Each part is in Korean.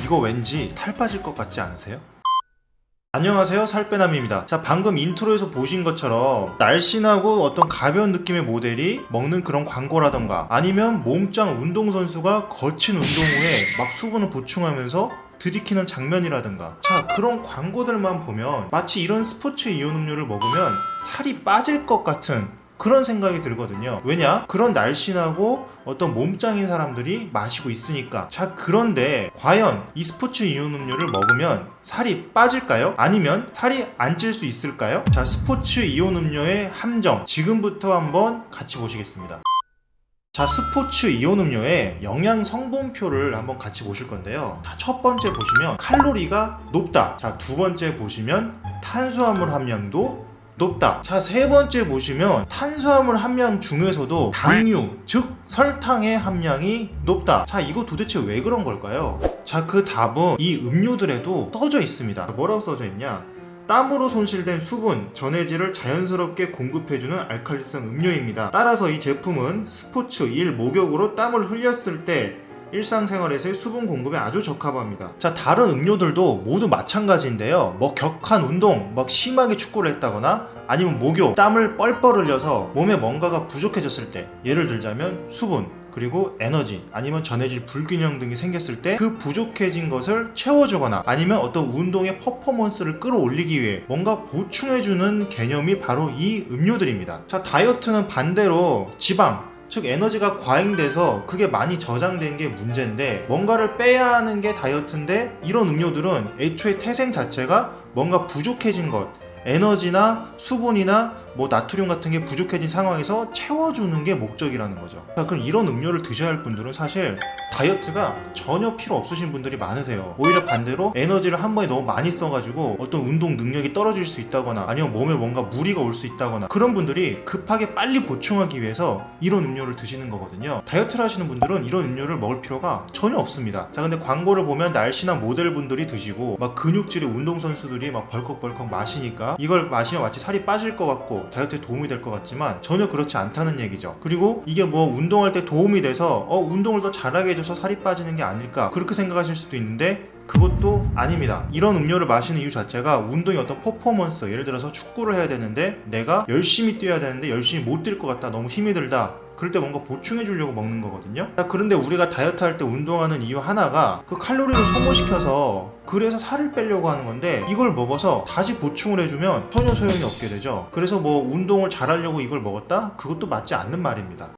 이거 왠지 탈 빠질 것 같지 않으세요? 안녕하세요, 살빼남입니다. 자, 방금 인트로에서 보신 것처럼 날씬하고 어떤 가벼운 느낌의 모델이 먹는 그런 광고라던가 아니면 몸짱 운동선수가 거친 운동 후에 막 수분을 보충하면서 들이키는 장면이라든가, 자, 그런 광고들만 보면 마치 이런 스포츠 이온 음료를 먹으면 살이 빠질 것 같은 그런 생각이 들거든요. 왜냐? 그런 날씬하고 어떤 몸짱인 사람들이 마시고 있으니까. 자, 그런데 과연 이 스포츠 이온 음료를 먹으면 살이 빠질까요? 아니면 살이 안 찔 수 있을까요? 자, 스포츠 이온 음료의 함정, 지금부터 한번 같이 보시겠습니다. 자, 스포츠 이온 음료의 영양 성분표를 한번 같이 보실 건데요. 자, 첫 번째 보시면 칼로리가 높다. 자, 두 번째 보시면 탄수화물 함량도 높다. 자, 세 번째 보시면 탄수화물 함량 중에서도 당류, 즉 설탕의 함량이 높다. 자, 이거 도대체 왜 그런 걸까요? 자, 그 답은 이 음료들에도 써져 있습니다. 뭐라고 써져 있냐? 땀으로 손실된 수분, 전해질을 자연스럽게 공급해주는 알칼리성 음료입니다. 따라서 이 제품은 스포츠 일 목욕으로 땀을 흘렸을 때 일상생활에서의 수분 공급에 아주 적합합니다. 자, 다른 음료들도 모두 마찬가지인데요. 뭐 격한 운동, 막 심하게 축구를 했다거나 아니면 목욕, 땀을 뻘뻘 흘려서 몸에 뭔가가 부족해졌을 때, 예를 들자면 수분, 그리고 에너지, 아니면 전해질 불균형 등이 생겼을 때 그 부족해진 것을 채워주거나 아니면 어떤 운동의 퍼포먼스를 끌어올리기 위해 뭔가 보충해주는 개념이 바로 이 음료들입니다. 자, 다이어트는 반대로 지방, 즉 에너지가 과잉돼서 그게 많이 저장된 게 문제인데, 뭔가를 빼야 하는 게 다이어트인데 이런 음료들은 애초에 태생 자체가 뭔가 부족해진 것, 에너지나 수분이나 뭐 나트륨 같은 게 부족해진 상황에서 채워주는 게 목적이라는 거죠. 자, 그럼 이런 음료를 드셔야 할 분들은 사실 다이어트가 전혀 필요 없으신 분들이 많으세요. 오히려 반대로 에너지를 한 번에 너무 많이 써가지고 어떤 운동 능력이 떨어질 수 있다거나 아니면 몸에 뭔가 무리가 올 수 있다거나, 그런 분들이 급하게 빨리 보충하기 위해서 이런 음료를 드시는 거거든요. 다이어트를 하시는 분들은 이런 음료를 먹을 필요가 전혀 없습니다. 자, 근데 광고를 보면 날씬한 모델분들이 드시고 막 근육질의 운동선수들이 막 벌컥벌컥 마시니까 이걸 마시면 마치 살이 빠질 것 같고 다이어트에 도움이 될 것 같지만 전혀 그렇지 않다는 얘기죠. 그리고 이게 뭐 운동할 때 도움이 돼서 운동을 더 잘하게 해줘서 살이 빠지는 게 아닐까, 그렇게 생각하실 수도 있는데 그것도 아닙니다. 이런 음료를 마시는 이유 자체가 운동의 어떤 퍼포먼스, 예를 들어서 축구를 해야 되는데 내가 열심히 뛰어야 되는데 열심히 못 뛸 것 같다, 너무 힘이 들다, 그럴 때 뭔가 보충해 주려고 먹는 거거든요. 자, 그런데 우리가 다이어트 할 때 운동하는 이유 하나가 그 칼로리를 소모시켜서 그래서 살을 빼려고 하는 건데, 이걸 먹어서 다시 보충을 해주면 전혀 소용이 없게 되죠. 그래서 뭐 운동을 잘하려고 이걸 먹었다? 그것도 맞지 않는 말입니다.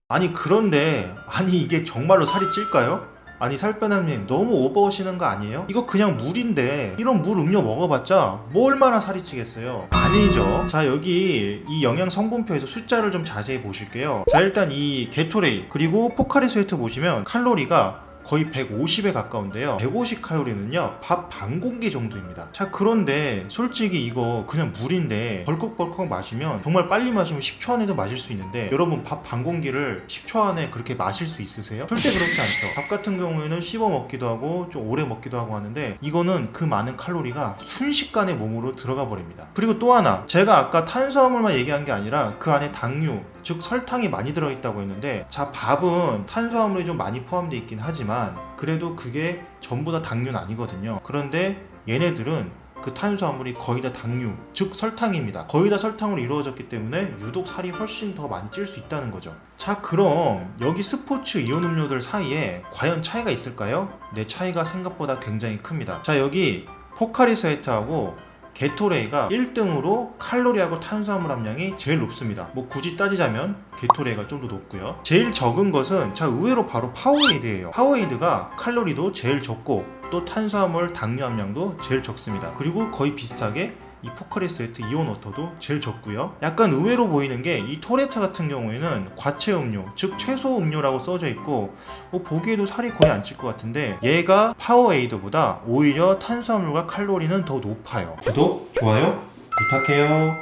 아니, 그런데 이게 정말로 살이 찔까요? 아니, 살빼남님 너무 오버하시는 거 아니에요? 이거 그냥 물인데 이런 물 음료 먹어봤자 뭐 얼마나 살이 찌겠어요? 아니죠. 자, 여기 이 영양 성분표에서 숫자를 좀 자세히 보실게요. 자, 일단 이 게토레이 그리고 포카리 스웨트 보시면 칼로리가 거의 150에 가까운데요. 150칼로리는요 밥 반 공기 정도입니다. 자, 그런데 솔직히 이거 그냥 물인데 벌컥벌컥 마시면, 정말 빨리 마시면 10초 안에도 마실 수 있는데, 여러분 밥 반 공기를 10초 안에 그렇게 마실 수 있으세요? 절대 그렇지 않죠. 밥 같은 경우에는 씹어 먹기도 하고 좀 오래 먹기도 하고 하는데, 이거는 그 많은 칼로리가 순식간에 몸으로 들어가 버립니다. 그리고 또 하나, 제가 아까 탄수화물만 얘기한 게 아니라 그 안에 당류, 즉 설탕이 많이 들어있다고 했는데, 자, 밥은 탄수화물이 좀 많이 포함되어 있긴 하지만 그래도 그게 전부 다 당류는 아니거든요. 그런데 얘네들은 그 탄수화물이 거의 다 당류, 즉 설탕입니다. 거의 다 설탕으로 이루어졌기 때문에 유독 살이 훨씬 더 많이 찔 수 있다는 거죠. 자, 그럼 여기 스포츠 이온 음료들 사이에 과연 차이가 있을까요? 네, 차이가 생각보다 굉장히 큽니다. 자, 여기 포카리 스웨트하고 게토레이가 1등으로 칼로리하고 탄수화물 함량이 제일 높습니다. 뭐 굳이 따지자면 게토레이가 좀 더 높고요. 제일 적은 것은 자, 의외로 바로 파워에이드예요. 파워에이드가 칼로리도 제일 적고 또 탄수화물 당류 함량도 제일 적습니다. 그리고 거의 비슷하게 이 포카리 스웨트 이온 워터도 제일 적고요. 약간 의외로 보이는 게 이 토레타 같은 경우에는 과체 음료, 즉 채소 음료라고 써져 있고 보기에도 살이 거의 안 찔 것 같은데, 얘가 파워에이드보다 오히려 탄수화물과 칼로리는 더 높아요. 구독, 좋아요 부탁해요.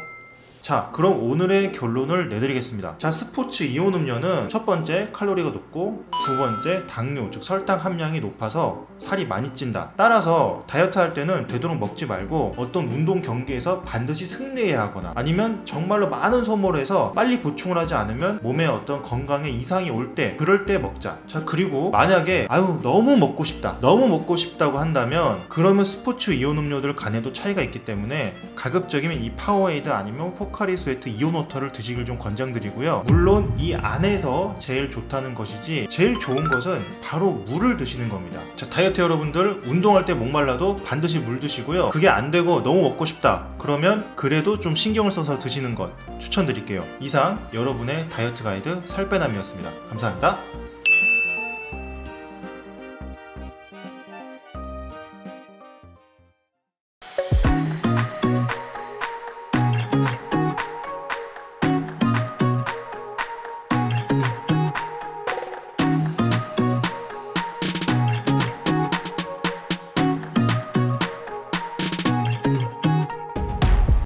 자, 그럼 오늘의 결론을 내드리겠습니다. 자, 스포츠 이온 음료는 첫 번째 칼로리가 높고 두 번째 당류, 즉 설탕 함량이 높아서 살이 많이 찐다. 따라서 다이어트 할 때는 되도록 먹지 말고 어떤 운동 경기에서 반드시 승리해야 하거나 아니면 정말로 많은 소모를 해서 빨리 보충을 하지 않으면 몸에 어떤 건강에 이상이 올 때 그럴 때 먹자. 자, 그리고 만약에 너무 먹고 싶다고 한다면 그러면 스포츠 이온 음료들 간에도 차이가 있기 때문에 가급적이면 이 파워에이드 아니면 포카리 스웨트 이온 워터를 드시길 좀 권장드리고요. 물론 이 안에서 제일 좋다는 것이지 제일 좋은 것은 바로 물을 드시는 겁니다. 자, 다이어트 여러분들 운동할 때 목말라도 반드시 물 드시고요. 그게 안 되고 너무 먹고 싶다 그러면 그래도 좀 신경을 써서 드시는 것 추천드릴게요. 이상 여러분의 다이어트 가이드 살빼남이었습니다. 감사합니다.